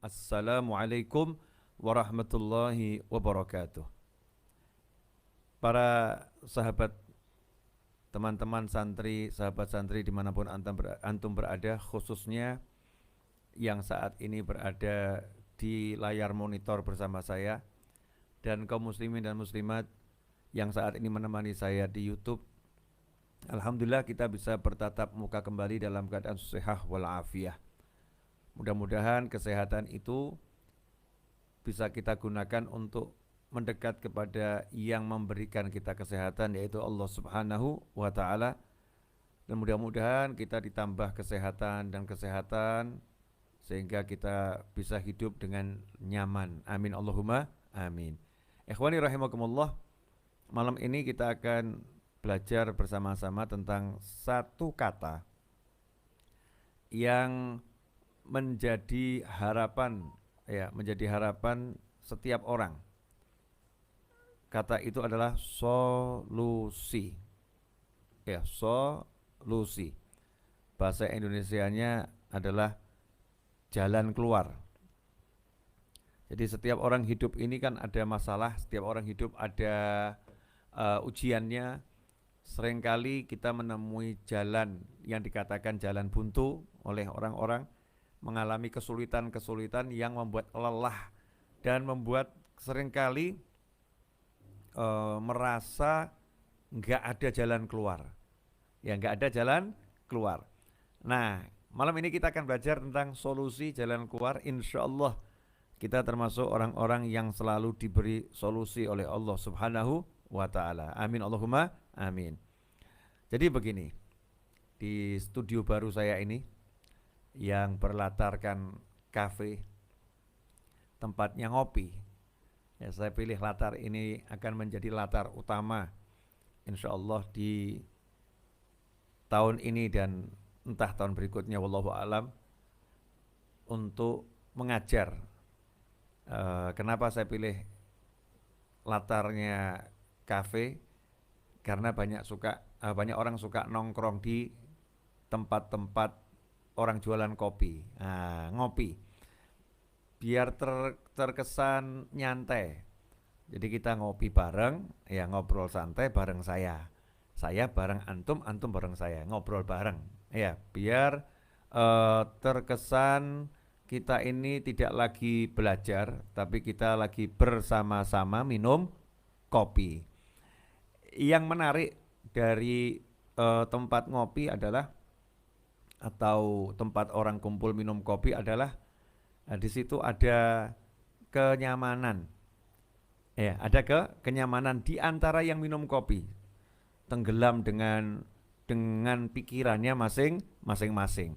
Assalamualaikum warahmatullahi wabarakatuh. Para sahabat, teman-teman santri, sahabat santri dimanapun antum berada, khususnya yang saat ini berada di layar monitor bersama saya, dan kaum muslimin dan muslimat yang saat ini menemani saya di YouTube. Alhamdulillah kita bisa bertatap muka kembali dalam keadaan sehat walafiat. Mudah-mudahan kesehatan itu bisa kita gunakan untuk mendekat kepada yang memberikan kita kesehatan, yaitu Allah Subhanahu wa Ta'ala. Dan mudah-mudahan kita ditambah kesehatan dan kesehatan sehingga kita bisa hidup dengan nyaman. Amin Allahumma amin. Ikhwani rahimakumullah, malam ini kita akan belajar bersama-sama tentang satu kata yang menjadi harapan setiap orang. Kata itu adalah solusi. Solusi. Bahasa Indonesianya adalah jalan keluar. Jadi setiap orang hidup ini kan ada masalah, setiap orang hidup ada ujiannya. Seringkali kita menemui jalan yang dikatakan jalan buntu oleh orang-orang, mengalami kesulitan-kesulitan yang membuat lelah dan membuat seringkali merasa nggak ada jalan keluar. Nggak ada jalan keluar. Nah, malam ini kita akan belajar tentang solusi jalan keluar. Insya Allah kita termasuk orang-orang yang selalu diberi solusi oleh Allah Subhanahu wa Ta'ala. Amin Allahumma amin. Jadi begini, di studio baru saya ini yang berlatarkan kafe, tempatnya ngopi. Ya, saya pilih latar ini akan menjadi latar utama insya Allah di tahun ini dan entah tahun berikutnya, wallahu alam, untuk mengajar. Kenapa saya pilih latarnya kafe? Karena banyak orang suka nongkrong di tempat-tempat orang jualan kopi. Ngopi biar terkesan nyantai. Jadi kita ngopi bareng, ya ngobrol santai bareng saya bareng antum, antum bareng saya, ngobrol bareng. Ya, biar terkesan kita ini tidak lagi belajar, tapi kita lagi bersama-sama minum kopi. Yang menarik dari tempat ngopi adalah, atau tempat orang kumpul minum kopi adalah, di situ ada kenyamanan. Ya, ada kenyamanan di antara yang minum kopi. Tenggelam dengan pikirannya masing-masing.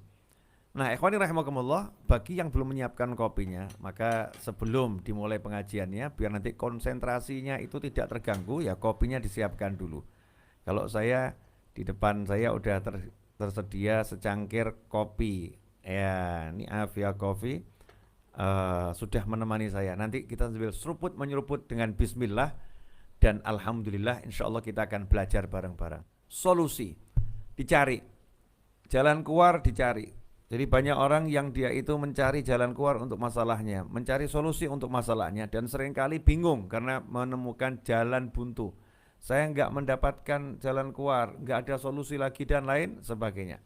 Nah, ikhwani rahimakumullah, bagi yang belum menyiapkan kopinya, maka sebelum dimulai pengajiannya, biar nanti konsentrasinya itu tidak terganggu, ya kopinya disiapkan dulu. Kalau saya, di depan saya udah tersedia secangkir kopi. Ya, ini Avia Coffee. Sudah menemani saya. Nanti kita sambil seruput menyeruput dengan bismillah, dan alhamdulillah insya Allah kita akan belajar bareng-bareng. Solusi dicari, jalan keluar dicari. Jadi banyak orang yang dia itu mencari jalan keluar untuk masalahnya, mencari solusi untuk masalahnya, dan seringkali bingung karena menemukan jalan buntu. Saya nggak mendapatkan jalan keluar, nggak ada solusi lagi dan lain sebagainya.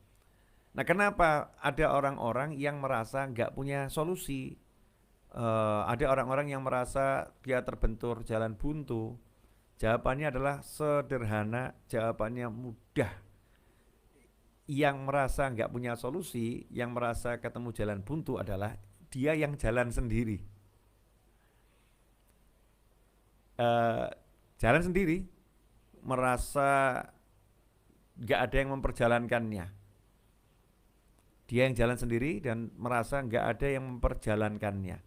Nah, kenapa ada orang-orang yang merasa nggak punya solusi? Ada orang-orang yang merasa dia terbentur jalan buntu. Jawabannya adalah sederhana, jawabannya mudah. Yang merasa nggak punya solusi, yang merasa ketemu jalan buntu adalah dia yang jalan sendiri. Jalan sendiri, merasa nggak ada yang memperjalankannya. Dia yang jalan sendiri dan merasa nggak ada yang memperjalankannya.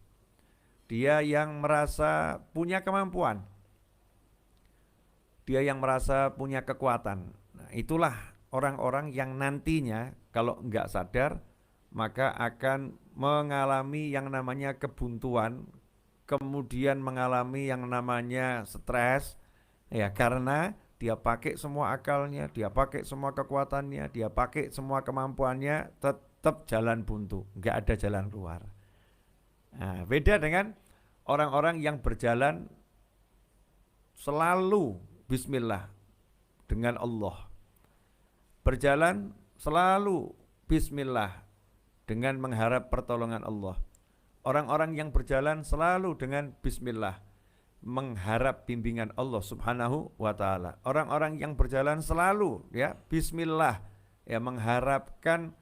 Dia yang merasa punya kemampuan. Dia yang merasa punya kekuatan. Nah, itulah orang-orang yang nantinya kalau nggak sadar, maka akan mengalami yang namanya kebuntuan, kemudian mengalami yang namanya stres, ya, karena dia pakai semua akalnya, dia pakai semua kekuatannya, dia pakai semua kemampuannya, tetap jalan buntu, nggak ada jalan keluar. Nah, beda dengan orang-orang yang berjalan selalu bismillah dengan Allah. Berjalan selalu bismillah dengan mengharap pertolongan Allah. Orang-orang yang berjalan selalu dengan bismillah mengharap bimbingan Allah Subhanahu wa taala. Orang-orang yang berjalan selalu ya bismillah ya mengharapkan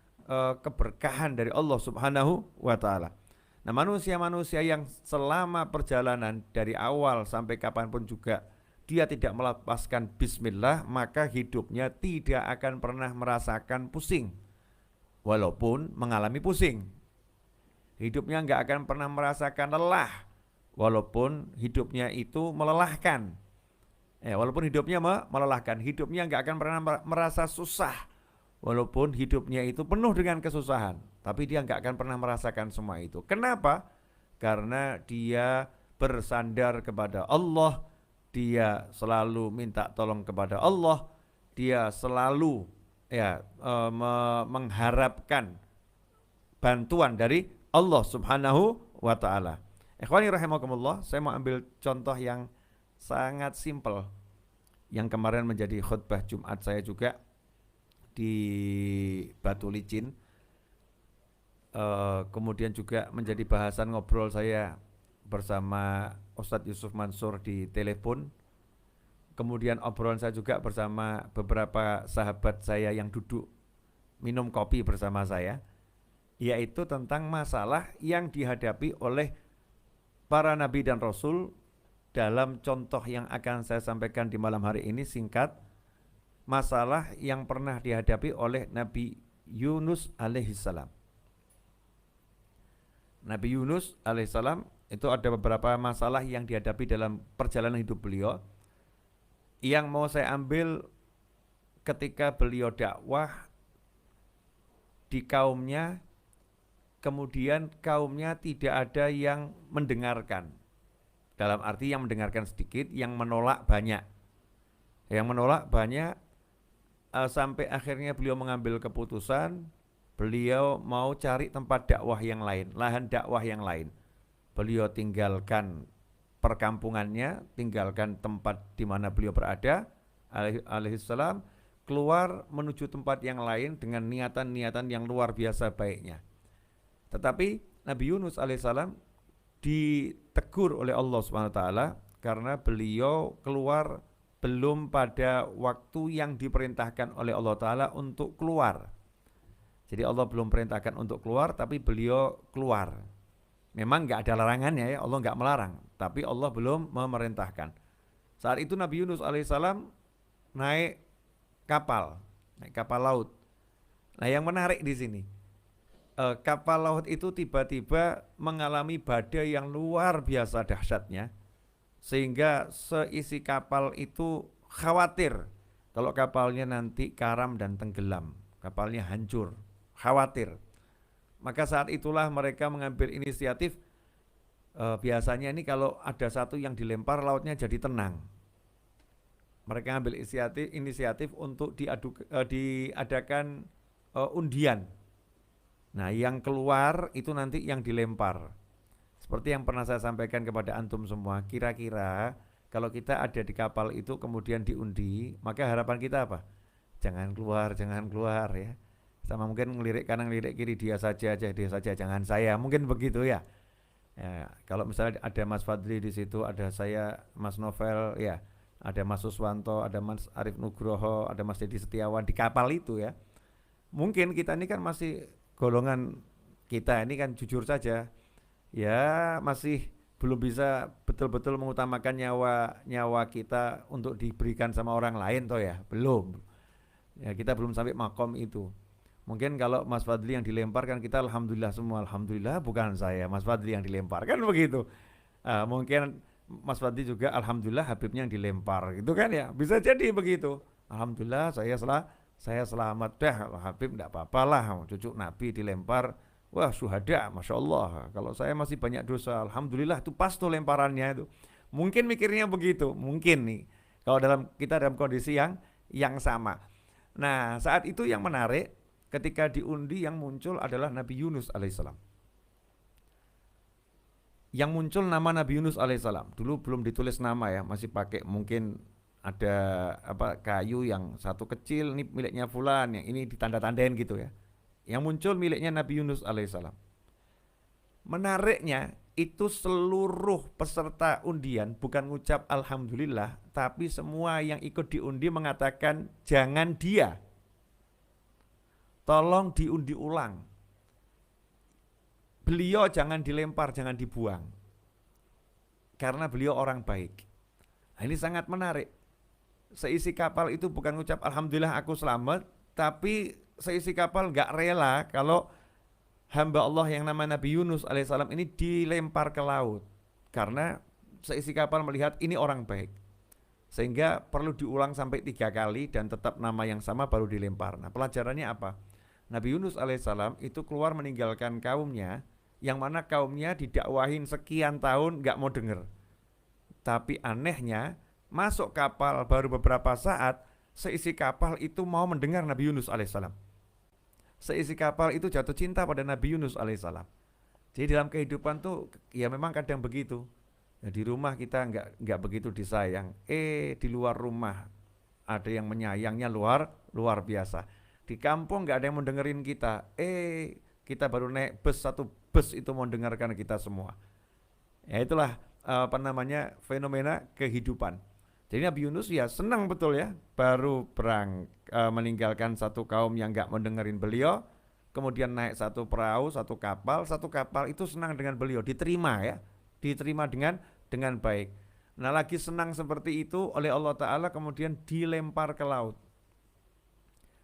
keberkahan dari Allah Subhanahu wa taala. Nah, manusia-manusia yang selama perjalanan dari awal sampai kapanpun juga dia tidak melepaskan bismillah, maka hidupnya tidak akan pernah merasakan pusing. Walaupun mengalami pusing. Hidupnya nggak akan pernah merasakan lelah. Walaupun hidupnya itu melelahkan. Walaupun hidupnya melelahkan. Hidupnya nggak akan pernah merasa susah. Walaupun hidupnya itu penuh dengan kesusahan, tapi dia nggak akan pernah merasakan semua itu. Kenapa? Karena dia bersandar kepada Allah, dia selalu minta tolong kepada Allah, dia selalu mengharapkan bantuan dari Allah Subhanahu wa taala. Ikhwani rahimakumullah, saya mau ambil contoh yang sangat simpel yang kemarin menjadi khutbah Jumat saya juga di Batu Licin, kemudian juga menjadi bahasan ngobrol saya bersama Ustadz Yusuf Mansur di telepon, kemudian obrolan saya juga bersama beberapa sahabat saya yang duduk minum kopi bersama saya, yaitu tentang masalah yang dihadapi oleh para nabi dan rasul. Dalam contoh yang akan saya sampaikan di malam hari ini singkat, masalah yang pernah dihadapi oleh Nabi Yunus alaihissalam. Nabi Yunus alaihissalam itu ada beberapa masalah yang dihadapi dalam perjalanan hidup beliau. Yang mau saya ambil ketika beliau dakwah di kaumnya, kemudian kaumnya tidak ada yang mendengarkan. Dalam arti yang mendengarkan sedikit, yang menolak banyak. Yang menolak banyak, sampai akhirnya beliau mengambil keputusan, beliau mau cari tempat dakwah yang lain, lahan dakwah yang lain. Beliau tinggalkan perkampungannya, tinggalkan tempat di mana beliau berada, alaihissalam, keluar menuju tempat yang lain dengan niatan-niatan yang luar biasa baiknya. Tetapi Nabi Yunus alaihissalam ditegur oleh Allah SWT karena beliau keluar belum pada waktu yang diperintahkan oleh Allah Ta'ala untuk keluar. Jadi Allah belum perintahkan untuk keluar, tapi beliau keluar. Memang nggak ada larangannya ya, Allah nggak melarang, tapi Allah belum memerintahkan. Saat itu Nabi Yunus alaihissalam naik kapal laut. Nah, yang menarik di sini, kapal laut itu tiba-tiba mengalami badai yang luar biasa dahsyatnya, sehingga seisi kapal itu khawatir kalau kapalnya nanti karam dan tenggelam, kapalnya hancur, khawatir. Maka saat itulah mereka mengambil inisiatif, biasanya ini kalau ada satu yang dilempar lautnya jadi tenang. Mereka ambil inisiatif untuk diadakan undian. Nah, yang keluar itu nanti yang dilempar. Seperti yang pernah saya sampaikan kepada antum semua, kira-kira kalau kita ada di kapal itu kemudian diundi, maka harapan kita apa? Jangan keluar ya. Sama mungkin ngelirik kanan ngelirik kiri, dia saja, jangan saya. Mungkin begitu ya. Kalau misalnya ada Mas Fadli di situ, ada saya, Mas Novel, ya, ada Mas Suswanto, ada Mas Arif Nugroho, ada Mas Dedi Setiawan di kapal itu ya. Mungkin kita ini kan masih golongan kita ini kan jujur saja. Ya masih belum bisa betul-betul mengutamakan nyawa kita untuk diberikan sama orang lain toh ya, belum. Ya kita belum sampai makom itu. Mungkin kalau Mas Fadli yang dilempar kan kita alhamdulillah semua, alhamdulillah bukan saya, Mas Fadli yang dilempar kan begitu. Mungkin Mas Fadli juga alhamdulillah Habibnya yang dilempar gitu kan ya, bisa jadi begitu. Alhamdulillah saya selamat dah, Habib enggak apa-apalah, cucu Nabi dilempar. Wah syuhada, Masya Allah. Kalau saya masih banyak dosa, alhamdulillah itu pas tuh lemparannya itu. Mungkin mikirnya begitu, mungkin nih. Kalau kita dalam kondisi yang sama. Nah saat itu yang menarik, ketika diundi yang muncul adalah Nabi Yunus alaihissalam. yang muncul nama Nabi Yunus alaihissalam. Dulu belum ditulis nama ya, masih pakai mungkin ada kayu yang satu kecil, ini miliknya fulan, yang ini ditanda-tandain gitu ya. Yang muncul miliknya Nabi Yunus alaihissalam. Menariknya itu seluruh peserta undian bukan ngucap alhamdulillah, tapi semua yang ikut diundi mengatakan jangan dia, tolong diundi ulang. Beliau jangan dilempar, jangan dibuang. Karena beliau orang baik. Nah, ini sangat menarik. Seisi kapal itu bukan ngucap alhamdulillah aku selamat, tapi seisi kapal gak rela kalau hamba Allah yang nama Nabi Yunus alaihissalam ini dilempar ke laut. Karena seisi kapal melihat ini orang baik. Sehingga perlu diulang sampai 3 kali dan tetap nama yang sama baru dilempar. Nah, pelajarannya apa? Nabi Yunus alaihissalam itu keluar meninggalkan kaumnya, yang mana kaumnya didakwahin sekian tahun gak mau denger. Tapi anehnya masuk kapal baru beberapa saat, seisi kapal itu mau mendengar Nabi Yunus alaihissalam. Seisi kapal itu jatuh cinta pada Nabi Yunus alaihissalam. Jadi dalam kehidupan tuh ya memang kadang begitu. Ya, di rumah kita nggak begitu disayang. Di luar rumah ada yang menyayangnya luar biasa. Di kampung nggak ada yang mau dengerin kita. Kita baru naik bus, satu bus itu mau dengarkan kita semua. Ya itulah fenomena kehidupan. Jadi Nabi Yunus ya senang betul ya, baru meninggalkan satu kaum yang gak mendengarin beliau, kemudian naik satu perahu, satu kapal itu senang dengan beliau, diterima dengan baik. Nah, lagi senang seperti itu oleh Allah Ta'ala kemudian dilempar ke laut.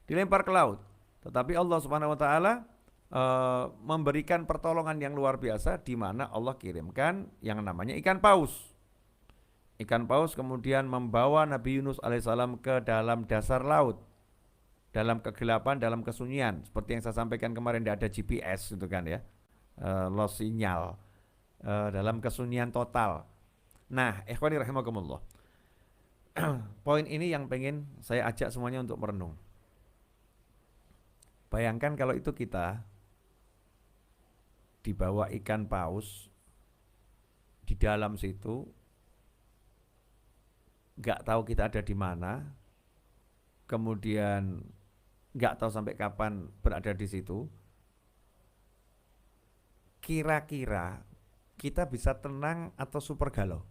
Tetapi Allah Subhanahu Wa Ta'ala memberikan pertolongan yang luar biasa, di mana Allah kirimkan yang namanya ikan paus. Ikan paus kemudian membawa Nabi Yunus alaihissalam ke dalam dasar laut, dalam kegelapan, dalam kesunyian. Seperti yang saya sampaikan kemarin, tidak ada GPS itu kan ya, lost sinyal, dalam kesunyian total. Nah, ikhwani rahimakumullah, poin ini yang pengen saya ajak semuanya untuk merenung. Bayangkan kalau itu kita dibawa ikan paus di dalam situ, gak tahu kita ada di mana, kemudian gak tahu sampai kapan berada di situ. Kira-kira kita bisa tenang atau super galau?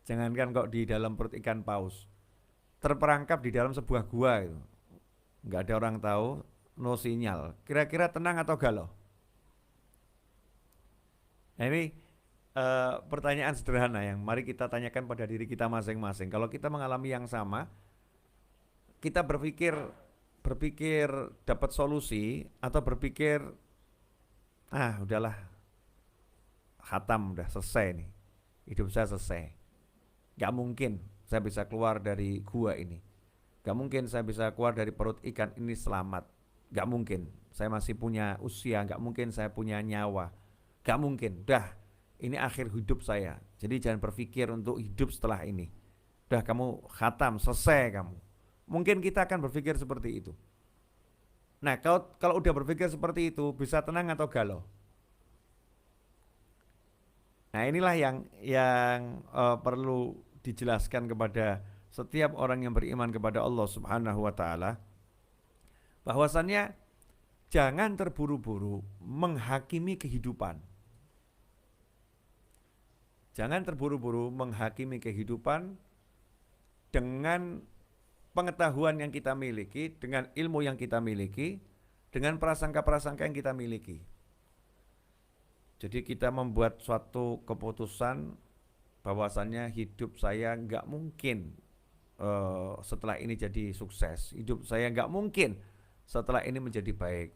Jangankan kok di dalam perut ikan paus, terperangkap di dalam sebuah gua itu, gak ada orang tahu, no sinyal. Kira-kira tenang atau galau? Nah, ini pertanyaan sederhana yang mari kita tanyakan pada diri kita masing-masing. Kalau kita mengalami yang sama, kita berpikir dapat solusi atau berpikir udahlah, khatam, udah selesai nih, hidup saya selesai, gak mungkin saya bisa keluar dari gua ini, gak mungkin saya bisa keluar dari perut ikan ini selamat, gak mungkin saya masih punya usia, gak mungkin saya punya nyawa, gak mungkin, dah ini akhir hidup saya, jadi jangan berpikir untuk hidup setelah ini, dah kamu khatam, selesai kamu. Mungkin kita akan berpikir seperti itu. Nah, kalau udah berpikir seperti itu, bisa tenang atau galau? Nah, inilah yang perlu dijelaskan kepada setiap orang yang beriman kepada Allah Subhanahu wa taala, bahwasannya jangan terburu-buru menghakimi kehidupan. Jangan terburu-buru menghakimi kehidupan dengan pengetahuan yang kita miliki, dengan ilmu yang kita miliki, dengan prasangka-prasangka yang kita miliki. Jadi kita membuat suatu keputusan bahwasannya hidup saya nggak mungkin setelah ini jadi sukses, hidup saya nggak mungkin setelah ini menjadi baik,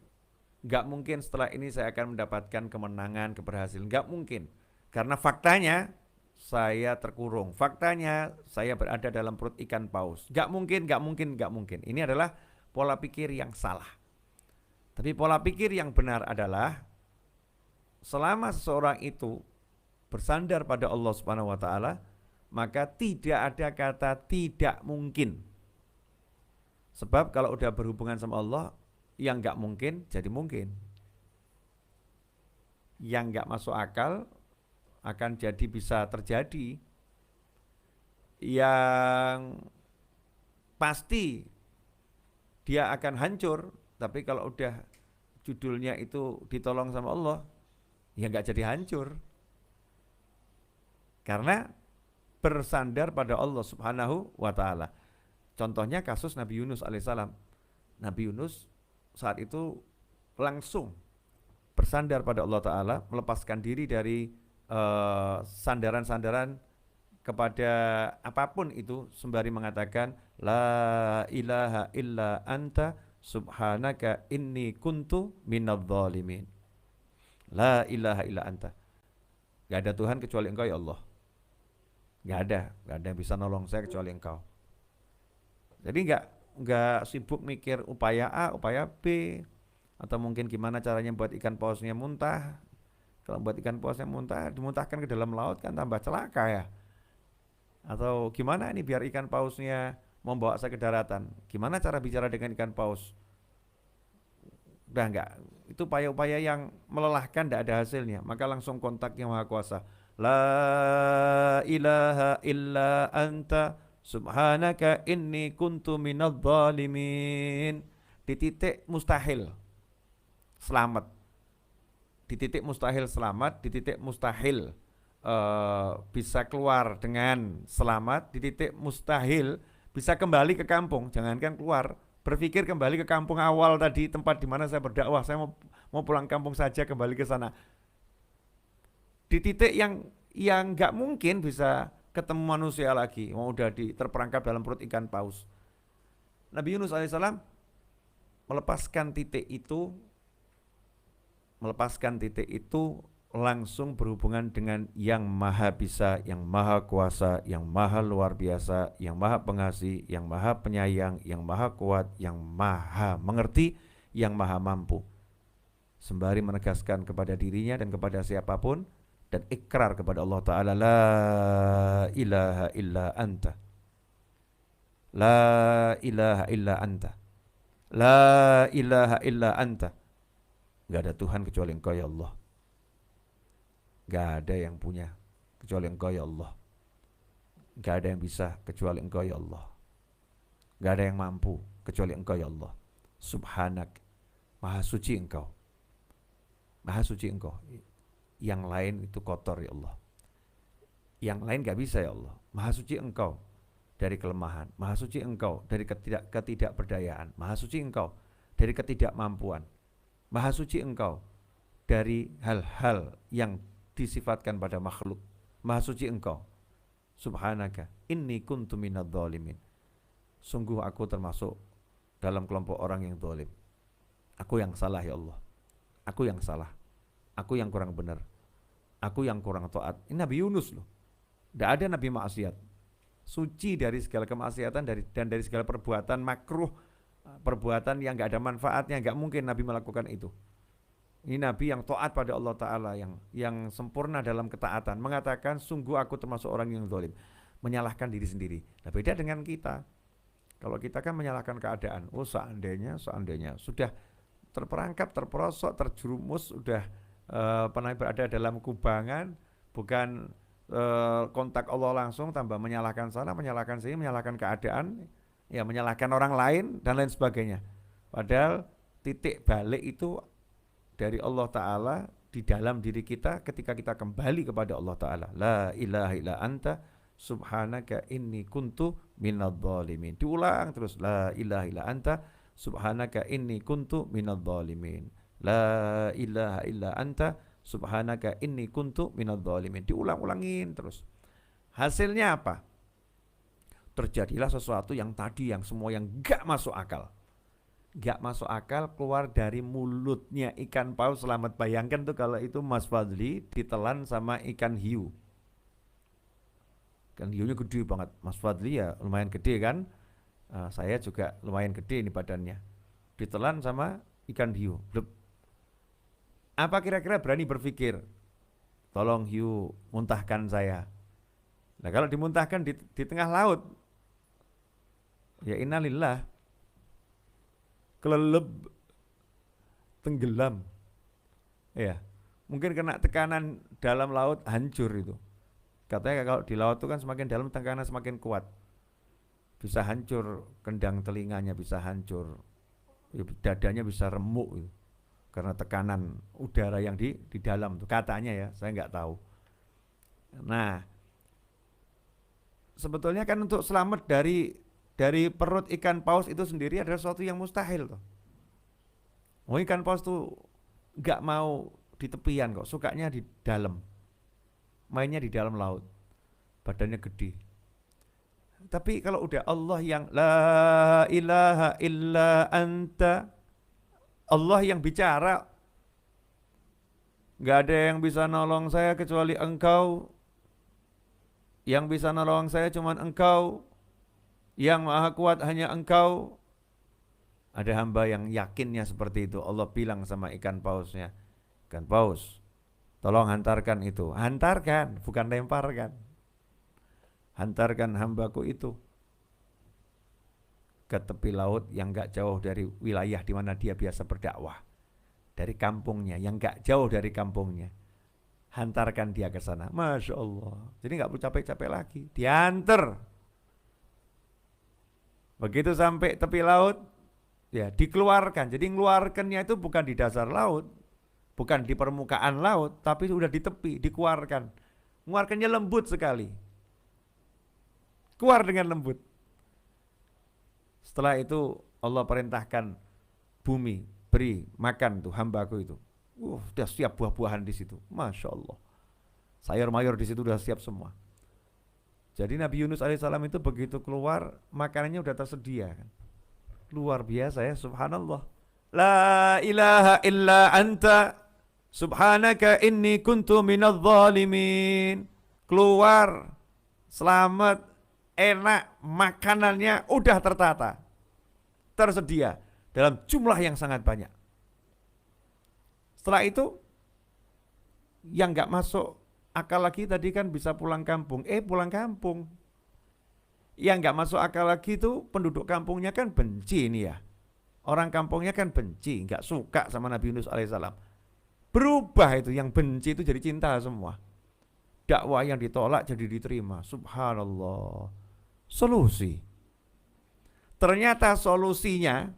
nggak mungkin setelah ini saya akan mendapatkan kemenangan, keberhasilan, nggak mungkin. Karena faktanya saya terkurung, faktanya saya berada dalam perut ikan paus. Gak mungkin. Ini adalah pola pikir yang salah. Tapi pola pikir yang benar adalah selama seseorang itu bersandar pada Allah Subhanahu wa taala, maka tidak ada kata tidak mungkin. Sebab kalau udah berhubungan sama Allah, yang nggak mungkin jadi mungkin. Yang nggak masuk akal akan jadi bisa terjadi. Yang pasti dia akan hancur, tapi kalau udah judulnya itu ditolong sama Allah, ya nggak jadi hancur. Karena bersandar pada Allah Subhanahu wa Ta'ala. Contohnya kasus Nabi Yunus alaihissalam. Nabi Yunus saat itu langsung bersandar pada Allah Ta'ala, melepaskan diri dari sandaran-sandaran kepada apapun itu, sembari mengatakan la ilaha illa anta subhanaka inni kuntu minadh dhalimin. La ilaha illa anta. Gak ada Tuhan kecuali Engkau ya Allah. Gak ada yang bisa nolong saya kecuali Engkau. Jadi nggak sibuk mikir upaya A, upaya B, atau mungkin gimana caranya buat ikan pausnya muntah. Kalau buat ikan pausnya muntah, dimuntahkan ke dalam laut kan tambah celaka ya. Atau gimana ini biar ikan pausnya membawa saya ke daratan. Gimana cara bicara dengan ikan paus? Udah enggak, itu upaya-upaya yang melelahkan, tidak ada hasilnya. Maka langsung kontak Yang Maha Kuasa. La ilaha illa anta subhanaka inni kuntu minadh dhalimin. Di titik mustahil selamat. Di titik mustahil selamat, di titik mustahil bisa keluar dengan selamat, di titik mustahil bisa kembali ke kampung. Jangankan keluar, berpikir kembali ke kampung awal tadi, tempat di mana saya berdakwah. Saya mau pulang kampung saja, kembali ke sana. Di titik yang nggak mungkin bisa ketemu manusia lagi, mau udah terperangkap dalam perut ikan paus. Nabi Yunus alaihissalam melepaskan titik itu langsung berhubungan dengan Yang Maha Bisa, Yang Maha Kuasa, Yang Maha Luar Biasa, Yang Maha Pengasih, Yang Maha Penyayang, Yang Maha Kuat, Yang Maha Mengerti, Yang Maha Mampu. Sembari menegaskan kepada dirinya dan kepada siapapun, dan ikrar kepada Allah Ta'ala, la ilaha illa anta, la ilaha illa anta, la ilaha illa anta. Gak ada Tuhan kecuali Engkau ya Allah. Gak ada yang punya kecuali Engkau ya Allah. Gak ada yang bisa kecuali Engkau ya Allah. Gak ada yang mampu kecuali Engkau ya Allah. Subhanak, Maha suci Engkau. Maha suci Engkau. Yang lain itu kotor ya Allah. Yang lain gak bisa ya Allah. Maha suci Engkau dari kelemahan. Maha suci Engkau dari ketidakberdayaan. Maha suci Engkau dari ketidakmampuan. Maha suci Engkau dari hal-hal yang disifatkan pada makhluk. Maha suci Engkau. Subhanaka inni kuntu minadh dhalimin. Sungguh aku termasuk dalam kelompok orang yang zalim. Aku yang salah ya Allah. Aku yang salah. Aku yang kurang benar. Aku yang kurang taat. Ini Nabi Yunus loh. Tidak ada Nabi maksiat. Suci dari segala kemaksiatan dan dari segala perbuatan makruh, perbuatan yang gak ada manfaatnya. Gak mungkin Nabi melakukan itu. Ini Nabi yang taat pada Allah Ta'ala, yang sempurna dalam ketaatan. Mengatakan sungguh aku termasuk orang yang zalim. Menyalahkan diri sendiri. Nah, beda dengan kita. Kalau kita kan menyalahkan keadaan. Oh seandainya. Sudah terperangkap, terperosok, terjerumus, sudah pernah berada dalam kubangan, bukan kontak Allah langsung, tambah menyalahkan sana, menyalahkan sini, menyalahkan keadaan, ya menyalahkan orang lain dan lain sebagainya. Padahal titik balik itu dari Allah Ta'ala di dalam diri kita ketika kita kembali kepada Allah Ta'ala. La ilaha illa anta subhanaka inni kuntu minadh dhalimin. Diulang terus, la ilaha illa anta subhanaka inni kuntu minadh dhalimin. La ilaha illa anta subhanaka inni kuntu minadh dhalimin. Diulang-ulangin terus. Hasilnya apa? Terjadilah sesuatu yang tadi, yang semua yang gak masuk akal. Gak masuk akal keluar dari mulutnya ikan paus. Selamat bayangkan tuh kalau itu Mas Fadli ditelan sama ikan hiu. Ikan hiunya gede banget. Mas Fadli ya lumayan gede kan. Saya juga lumayan gede ini badannya. Ditelan sama ikan hiu. Blep. Apa kira-kira berani berpikir, tolong hiu muntahkan saya. Nah kalau dimuntahkan di tengah laut, ya innalillah, keleleb, tenggelam. Ya, mungkin kena tekanan dalam laut hancur itu. Katanya kalau di laut itu kan semakin dalam tekanan semakin kuat. Bisa hancur kendang telinganya, bisa hancur. Dadanya bisa remuk itu. Karena tekanan udara yang di dalam tuh katanya ya, saya nggak tahu. Nah, sebetulnya kan untuk selamat dari perut ikan paus itu sendiri adalah sesuatu yang mustahil tuh. Oh, ikan paus tuh nggak mau di tepian kok, sukanya di dalam, mainnya di dalam laut, badannya gede. Tapi kalau udah Allah yang la ilaha illa anta, Allah yang bicara, nggak ada yang bisa nolong saya kecuali engkau, yang bisa nolong saya cuma engkau, yang maha kuat hanya engkau. Ada hamba yang yakinnya seperti itu. Allah bilang sama ikan pausnya, ikan paus, tolong hantarkan itu. Hantarkan, bukan lemparkan. Hantarkan hambaku itu ke tepi laut yang gak jauh dari wilayah di mana dia biasa berdakwah. Dari kampungnya, yang gak jauh dari kampungnya. Hantarkan dia ke sana. Masya Allah. Jadi gak perlu capek-capek lagi. Diantar. Begitu sampai tepi laut, ya dikeluarkan. Jadi ngeluarkannya itu bukan di dasar laut, bukan di permukaan laut, tapi sudah di tepi, dikeluarkan. Mengeluarkannya lembut sekali. Keluar dengan lembut. Setelah itu Allah perintahkan bumi, beri makan tuh hambaku itu. Sudah siap buah-buahan di situ. Masya Allah. Sayur mayur di situ sudah siap semua. Jadi Nabi Yunus alaihissalam itu begitu keluar, makanannya udah tersedia kan. Luar biasa ya, subhanallah. La ilaha illa anta subhanaka inni kuntu minadh dhalimin. Keluar, selamat, enak, makanannya udah tertata, tersedia dalam jumlah yang sangat banyak. Setelah itu, yang gak masuk akal lagi tadi kan bisa pulang kampung. Pulang kampung. Yang gak masuk akal lagi itu penduduk kampungnya kan benci ini ya. Orang kampungnya kan benci, gak suka sama Nabi Yunus alaihissalam. Berubah itu, yang benci itu jadi cinta semua. Dakwah yang ditolak jadi diterima. Subhanallah. Solusi. Ternyata solusinya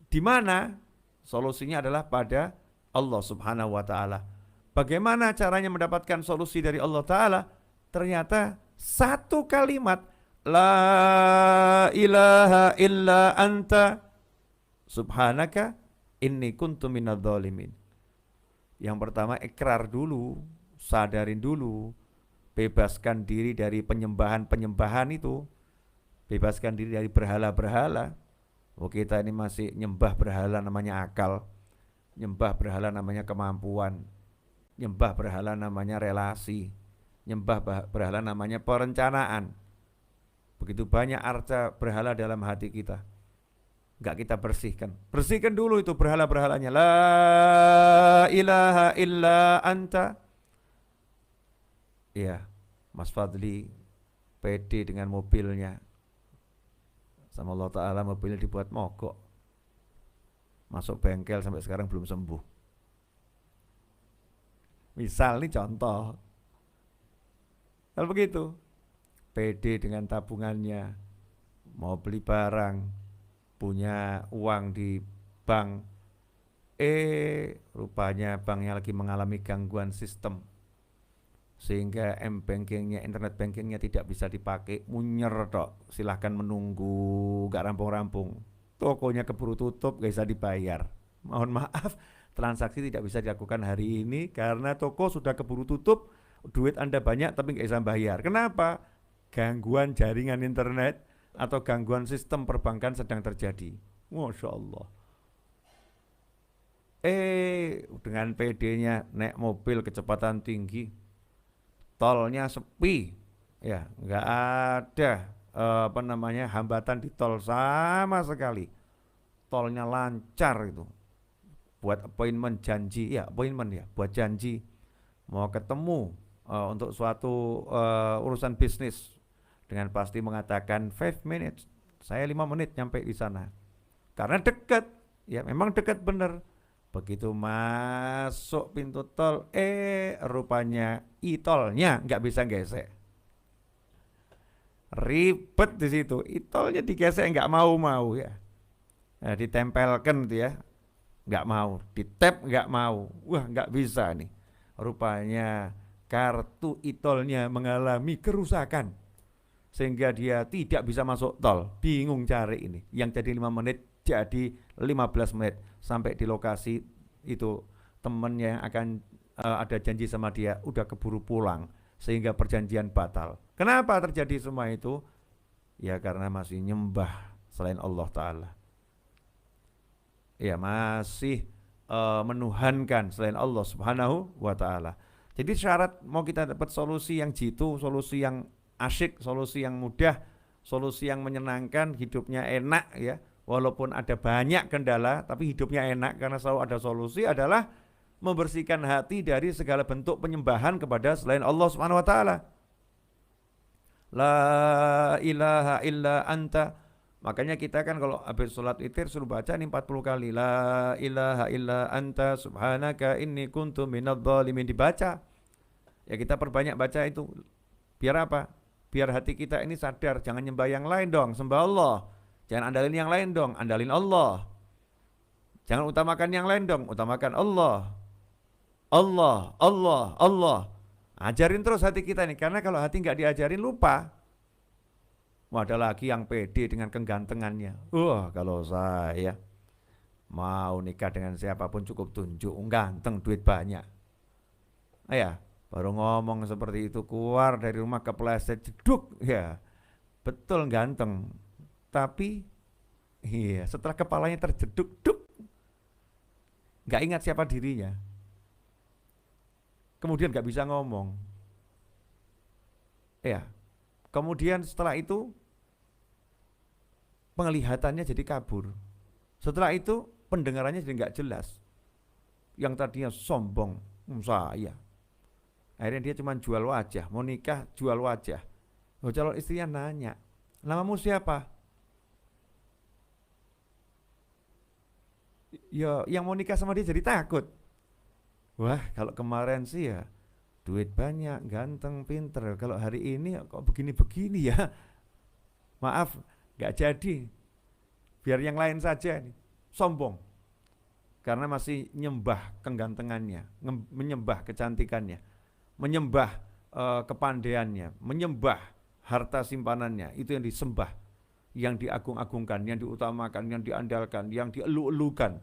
di mana? Solusinya adalah pada Allah Subhanahu wa taala. Bagaimana caranya mendapatkan solusi dari Allah taala? Ternyata satu kalimat, la ilaha illa anta subhanaka inni kuntu minadh dhalimin. Yang pertama ikrar dulu, sadarin dulu, bebaskan diri dari penyembahan-penyembahan itu, bebaskan diri dari berhala-berhala. Oh, kita ini masih nyembah berhala namanya akal, nyembah berhala namanya kemampuan, nyembah berhala namanya relasi, nyembah berhala namanya perencanaan. Begitu banyak arca berhala dalam hati kita, enggak kita bersihkan. Bersihkan dulu itu berhala-berhalanya. La ilaha illa anta. Ya, Mas Fadli pede dengan mobilnya. Sama Allah Ta'ala mobilnya dibuat mogok. Masuk bengkel sampai sekarang belum sembuh. Misal nih contoh. Kalau begitu, pede dengan tabungannya, mau beli barang, punya uang di bank, rupanya banknya lagi mengalami gangguan sistem, sehingga m-bankingnya, internet bankingnya tidak bisa dipakai, munyer tok, silahkan menunggu, gak rampung-rampung, tokonya keburu tutup, gak bisa dibayar, mohon maaf, transaksi tidak bisa dilakukan hari ini karena toko sudah keburu tutup, duit Anda banyak tapi gak bisa bayar. Kenapa? Gangguan jaringan internet atau gangguan sistem perbankan sedang terjadi. Masya Allah. Dengan PD-nya naik mobil kecepatan tinggi, tolnya sepi, ya nggak ada hambatan di tol sama sekali, tolnya lancar itu, buat appointment janji, buat janji mau ketemu untuk suatu urusan bisnis, dengan pasti mengatakan 5 minutes, saya 5 menit nyampe di sana, karena dekat, ya memang dekat bener, Begitu masuk pintu tol, rupanya itolnya nggak bisa gesek. Ribet di situ, itolnya digesek nggak mau ya. Nah, ditempelkan tuh ya, nggak mau, ditap nggak mau, wah nggak bisa nih. Rupanya kartu itolnya mengalami kerusakan sehingga dia tidak bisa masuk tol. Bingung cari ini. Yang jadi 5 menit jadi 15 menit sampai di lokasi itu temennya yang akan ada janji sama dia udah keburu pulang sehingga perjanjian batal. Kenapa terjadi semua itu? Ya karena masih nyembah selain Allah Ta'ala. Ya masih menuhankan selain Allah Subhanahu wa Ta'ala. Jadi syarat mau kita dapat solusi yang jitu, solusi yang asyik, solusi yang mudah, solusi yang menyenangkan, hidupnya enak ya. Walaupun ada banyak kendala, tapi hidupnya enak karena selalu ada solusi adalah membersihkan hati dari segala bentuk penyembahan kepada selain Allah Subhanahu wa Ta'ala. La ilaha illa anta. Makanya kita kan kalau habis sholat witir suruh baca nih 40 kali. La ilaha illa anta subhanaka inni kuntu minadh dhalimin, dibaca. Ya kita perbanyak baca itu. Biar apa? Biar hati kita ini sadar, jangan nyembah yang lain dong, sembah Allah. Jangan andalin yang lain dong, andalin Allah. Jangan utamakan yang lain dong, utamakan Allah. Allah, Allah, Allah. Ajarin terus hati kita nih, karena kalau hati nggak diajarin lupa. Wah, ada lagi yang pede dengan kegantengannya. Wah, kalau saya mau nikah dengan siapapun cukup tunjuk, ganteng, duit banyak. Ya, baru ngomong seperti itu keluar dari rumah kepleset jeduk, ya betul ganteng. Tapi iya, setelah kepalanya terjeduk, duk, nggak ingat siapa dirinya. Kemudian nggak bisa ngomong. Ya, kemudian setelah itu penglihatannya jadi kabur. Setelah itu pendengarannya jadi nggak jelas. Yang tadinya sombong, saya. Akhirnya dia cuma jual wajah, mau nikah jual wajah. Oh, calon istrinya nanya, namamu siapa? Ya, yang mau nikah sama dia jadi takut. Wah, kalau kemarin sih ya duit banyak, ganteng, pinter. Kalau hari ini kok begini-begini ya. Maaf, gak jadi. Biar yang lain saja nih. Sombong. Karena masih nyembah kegantengannya, menyembah kecantikannya, menyembah kepandaiannya, menyembah harta simpanannya. Itu yang disembah, yang diagung-agungkan, yang diutamakan, yang diandalkan, yang dielu-elukan.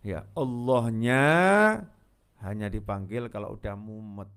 Ya, Allahnya hanya dipanggil kalau udah mumet.